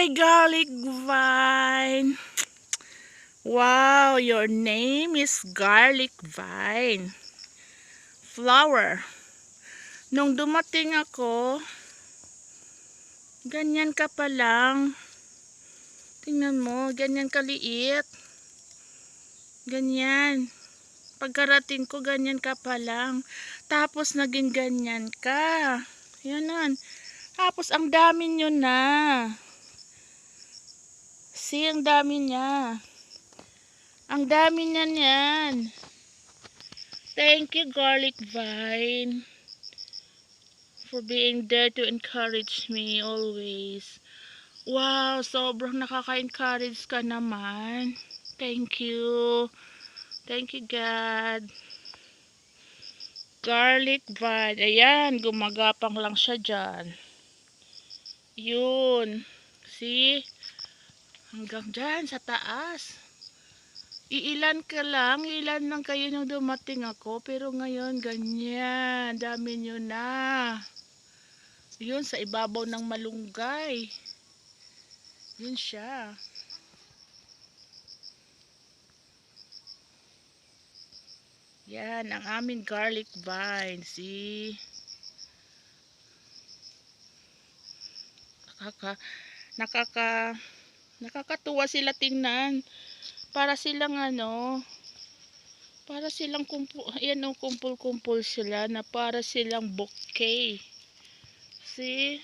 Hi, garlic vine. Wow, your name is garlic vine. Flower. Nung dumating ako, ganyan ka pa lang. Tingnan mo, ganyan kaliit. Ganyan. Pagkarating ko, ganyan ka pa lang. Tapos naging ganyan ka. Yan. Tapos ang dami nyo na. See, ang dami niya. Ang dami niya niyan. Thank you, garlic vine, for being there to encourage me always. Wow, sobrang nakaka-encourage ka naman. Thank you. Thank you, God. Garlic vine. Ayan, gumagapang lang siya dyan. Yun. See? Hanggang dyan sa taas. Ilan lang kayo nung dumating ako, pero ngayon ganyan, dami nyo na. Yun, sa ibabaw ng malunggay. Yun siya. Yan, ang aming garlic vine. See? Nakakatuwa sila tingnan. Para silang para silang kumpul-kumpul sila na para silang bouquet. See?